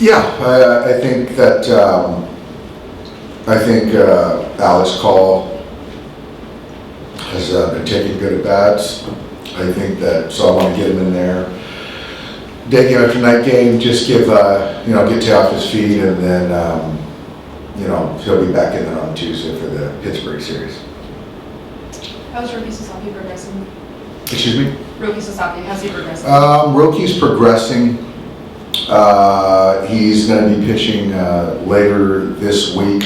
Yeah, I think that Alex Call has been taking good at bats. I think that, so I want to get him in there. Day game after night game, just give get Tay off his feet, and then he'll be back in there on Tuesday for the Pittsburgh series. How's Roki Sasaki progressing? Excuse me? Roki Sasaki, how's he progressing? Roki's progressing. He's going to be pitching later this week,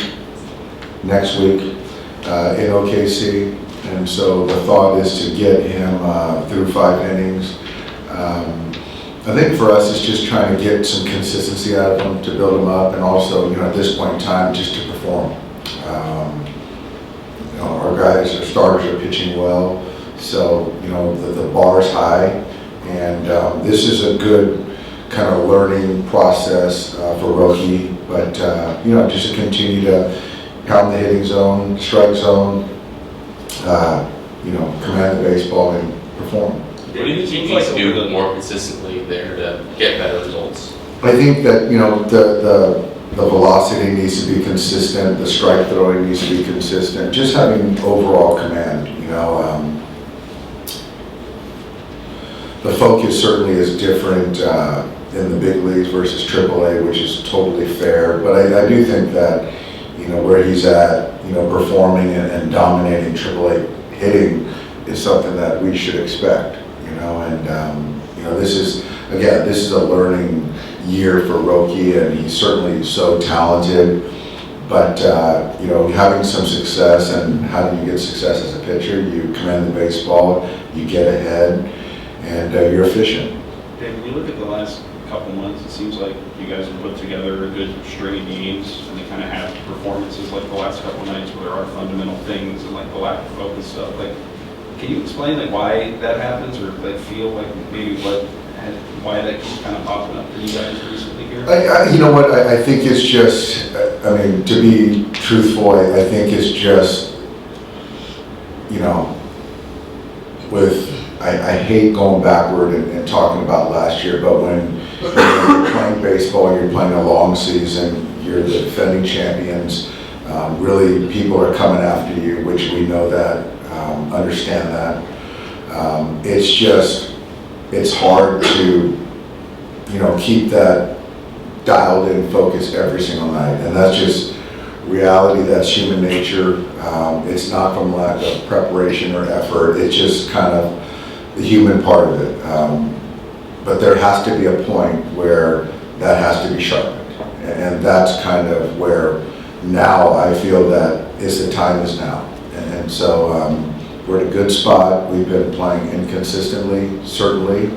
next week in OKC, and so the thought is to get him through 5 innings. I think for us it's just trying to get some consistency out of him to build him up, and also at this point in time just to perform. Our guys, our starters are pitching well, so the bar's high, and this is a good kind of learning process for Roki, but just to continue to pound the hitting zone, strike zone, command the baseball and perform. What do you think he needs to do more consistently there to get better results? I think that the velocity needs to be consistent, the strike throwing needs to be consistent, just having overall command. The focus certainly is different in the big leagues versus AAA, which is totally fair. But I do think that where he's at, performing and dominating AAA hitting is something that we should expect. This is a learning year for Roki, and he's certainly so talented. But having some success, and how do you get success as a pitcher? You command the baseball, you get ahead, and you're efficient. Dave, when you look at the last couple months, it seems like you guys have put together a good string of games, and they kind of have performances like the last couple nights where there are fundamental things and like the lack of focus stuff. Like, can you explain why that happens, or feel like maybe why that keeps kind of popping up for you guys recently here? I think it's just, to be truthful, I think it's just, I hate going backward and talking about last year, but when you're playing baseball, you're playing a long season, you're the defending champions, really people are coming after you, which we know that, understand that. It's hard to, keep that dialed in focus every single night. And that's just reality, that's human nature. It's not from lack of preparation or effort. It's just kind of the human part of it. But there has to be a point where that has to be sharpened. And that's kind of where now I feel that the time is now. And so we're in a good spot. We've been playing inconsistently, certainly,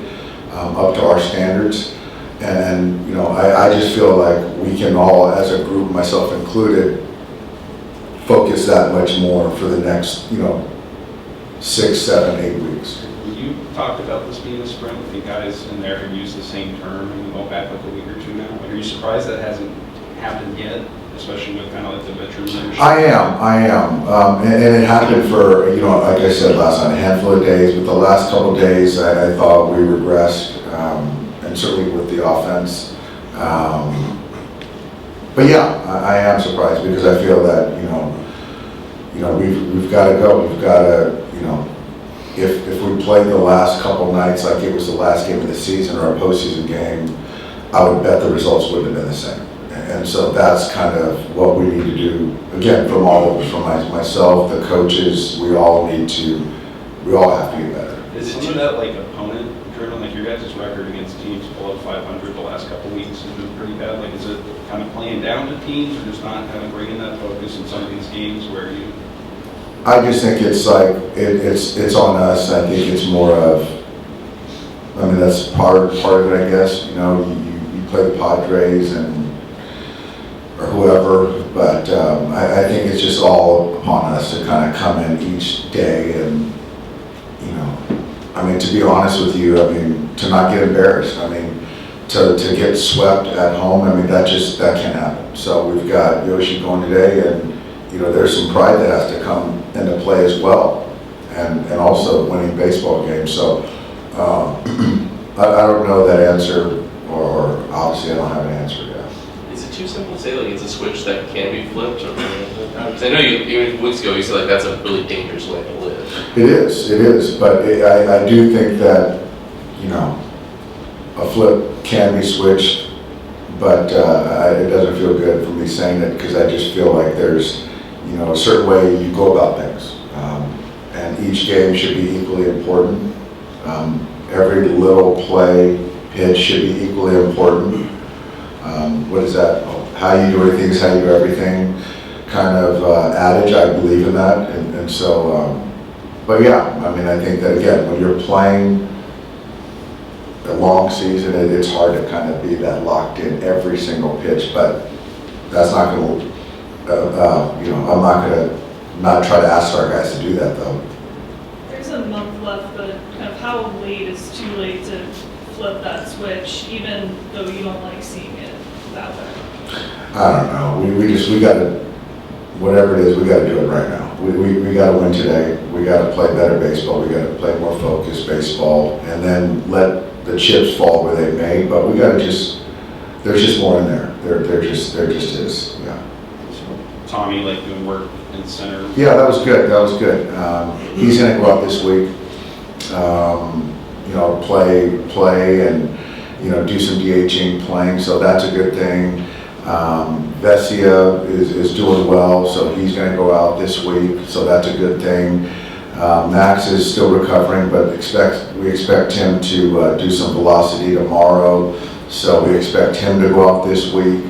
up to our standards. And I just feel like we can all, as a group, myself included, focus that much more for the next, 6, 7, 8 weeks. You talked about this being a sprint with you guys in there who used the same term, and we go back like a week or two now. Are you surprised that hasn't happened yet, especially with kind of like the veteran leadership? I am. And it happened for, like I said last night, a handful of days, but the last couple of days I thought we regressed, and certainly with the offense. But yeah, I am surprised because I feel that, we've got to go. We've got to, if we played the last couple nights like it was the last game of the season or a postseason game, I would bet the results would have been the same. And so that's kind of what we need to do. Again, from myself, the coaches, we all have to get better. Is it to that opponent driven? Like your guys' record against teams below 500 the last couple of weeks has been pretty bad. Is it kind of playing down to teams, or just not kind of bringing that focus in some of these games where you? I just think it's it's on us. I think it's more of, that's part of it, I guess. You play the Padres or whoever, but I think it's just all upon us to kind of come in each day and, to be honest with you, to not get embarrassed. To get swept at home, that can't happen. So we've got Yoshi going today, and there's some pride that has to come into play as well, and also winning baseball games. So I don't know that answer or obviously I don't have an answer yet. Is it too simple to say like it's a switch that can be flipped? Because I know even weeks ago you said like that's a really dangerous way to live. It is, but I do think that, you know, a flip can be switched, but it doesn't feel good for me saying it because I just feel like there's, you know, a certain way you go about things. And each game should be equally important. Every little play, pitch should be equally important. What is that? How you do everything is how you do everything kind of adage. I believe in that. And so, but yeah, I mean, I think that again, when you're playing a long season, it's hard to kind of be that locked in every single pitch, but that's not going to, you know, I'm not going to not try to ask our guys to do that though. There's a month left, but kind of how late is too late to flip that switch, even though you don't like seeing it that way? I don't know. We got to, whatever it is, we got to do it right now. We got to win today. We got to play better baseball. We got to play more focused baseball, and then let the chips fall where they may. But we got to there's just more in there. There just is. Yeah. Tommy, like doing work in center. Yeah, that was good. He's going to go out this week. You know, play, and you know, do some DHing, playing. So that's a good thing. Vesia is doing well, so he's going to go out this week. So that's a good thing. Max is still recovering, but we expect him to do some velocity tomorrow. So we expect him to go out this week.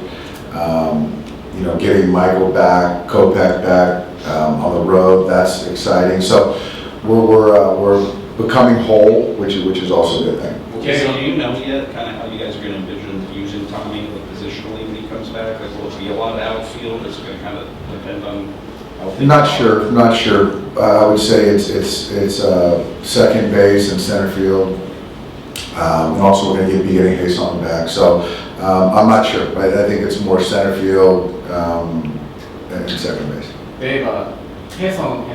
You know, getting Michael back, Kopech back on the road, that's exciting. So we're becoming whole, which is also a good thing. Okay, so do you know yet kind of how you guys are going to envision using Tommy like positionally when he comes back? Like, will it be a lot of outfield? Is it going to kind of depend on how things Not sure. I would say it's second base and center field. And also we're going to be getting Hason back. So I'm not sure. I think it's more center field and second base. Dave, Hason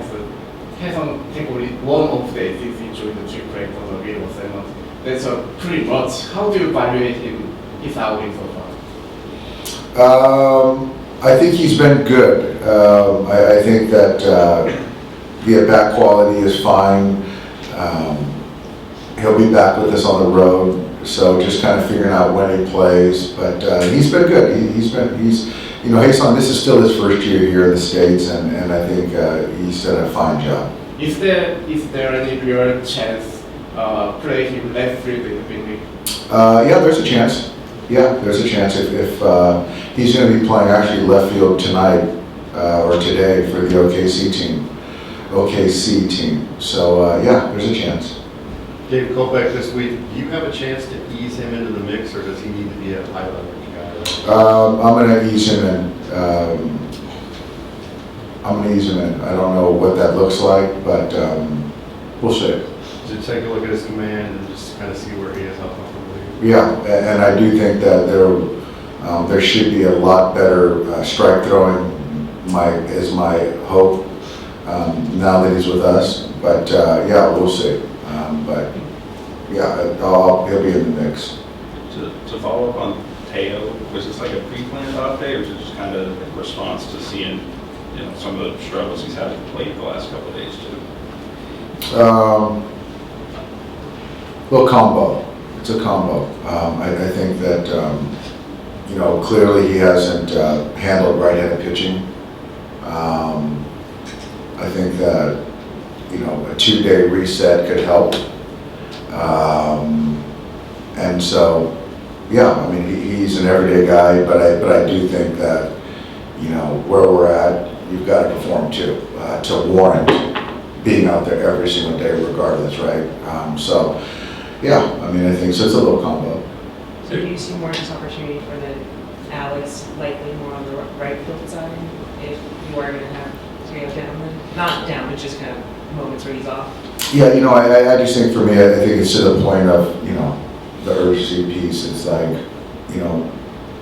take only one off day this injury to trick play for the middle segment. That's pretty much. How do you evaluate his outing so far? I think he's been good. I think that the at-bat quality is fine. He'll be back with us on the road, so just kind of figuring out when he plays. But he's been good. You know, Hason, this is still his first year here in the States, and I think he's done a fine job. Is there any real chance play him left field in the beginning? Yeah, there's a chance. Yeah, there's a chance if he's going to be playing actually left field tonight or today for the OKC team. So yeah, there's a chance. David Kopech this week, do you have a chance to ease him into the mix, or does he need to be a high leverage guy? I'm going to ease him in. I don't know what that looks like, but we'll see. So take a look at his command and just kind of see where he is up the league. Yeah, and I do think that there should be a lot better strike throwing. Is my hope now that he's with us. But yeah, we'll see. But yeah, he'll be in the mix. To follow up on Teo, was this like a pre-planned off day, or is it just kind of a response to seeing, you know, some of the struggles he's had to play the last couple of days too? Little combo. It's a combo. I think that you know, clearly he hasn't handled right-handed pitching. I think that, you know, a 2-day reset could help. And so, yeah, I mean, he's an everyday guy, but I do think that, you know, where we're at, you've got to perform too, to warrant being out there every single day regardless, right? So, yeah, I mean, I think so. It's a little combo. So do you see more of this opportunity for the Alex likely more on the right field side if you are going to have Teo down then? Not down, but just kind of moments where he's off? Yeah, you know, I just think for me, I think it's to the point of, you know, the urgency piece. It's like, you know,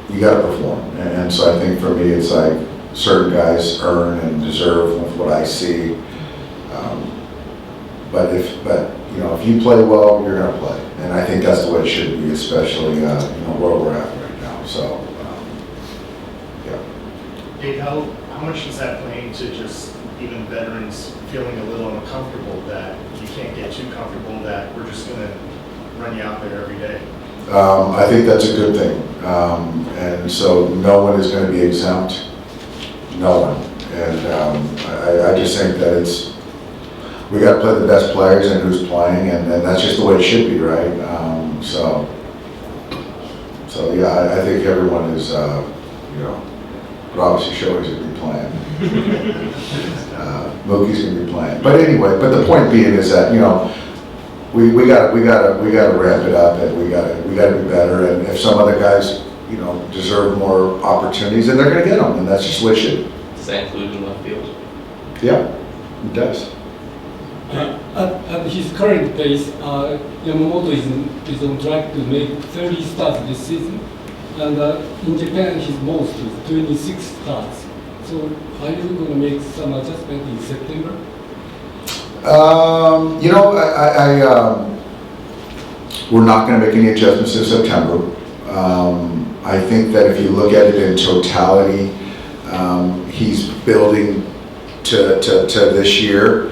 you got to perform. And so I think for me, it's like certain guys earn and deserve with what I see. But you know, if you play well, you're going to play. And I think that's the way it should be, especially, where we're at right now, so, yeah. Dave, how much is that playing to just even veterans feeling a little uncomfortable that you can't get too comfortable, that we're just gonna run you out there every day? I think that's a good thing. And so no one is going to be exempt, no one. And I just think that we got to play the best players and who's playing, and that's just the way it should be, right? So yeah, I think everyone is, but obviously Shohei's going to be playing. Mookie's going to be playing. But anyway, but the point being is that, we got to ramp it up, and we got to be better. And if some other guys, deserve more opportunities, then they're going to get them, and that's just what it should. Does that include in left field? Yeah, it does. At his current pace, Yamamoto is on track to make 30 starts this season, and in Japan his most is 26 starts. So are you going to make some adjustment in September? We're not going to make any adjustments in September. I think that if you look at it in totality, he's building to this year.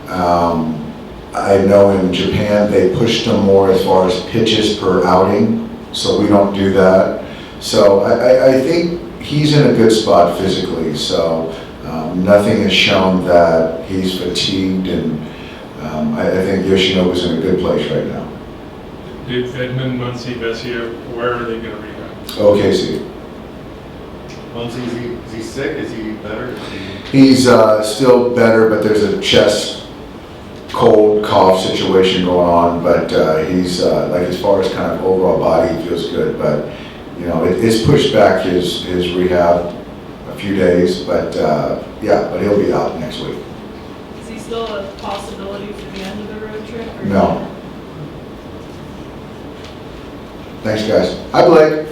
I know in Japan they pushed him more as far as pitches per outing, so we don't do that. So I think he's in a good spot physically, so nothing has shown that he's fatigued, and I think Yoshinobu's in a good place right now. Dave Edmund, Muncie, Vessia, where are they going to rehab? OKC. Muncie, is he sick? Is he better? He's still better, but there's a chest cold cough situation going on, but he's as far as kind of overall body, he feels good, but it's pushed back his rehab a few days, but but he'll be out next week. Is he still a possibility for the end of the road trip? Or No. Thanks, guys. Hi, Blake.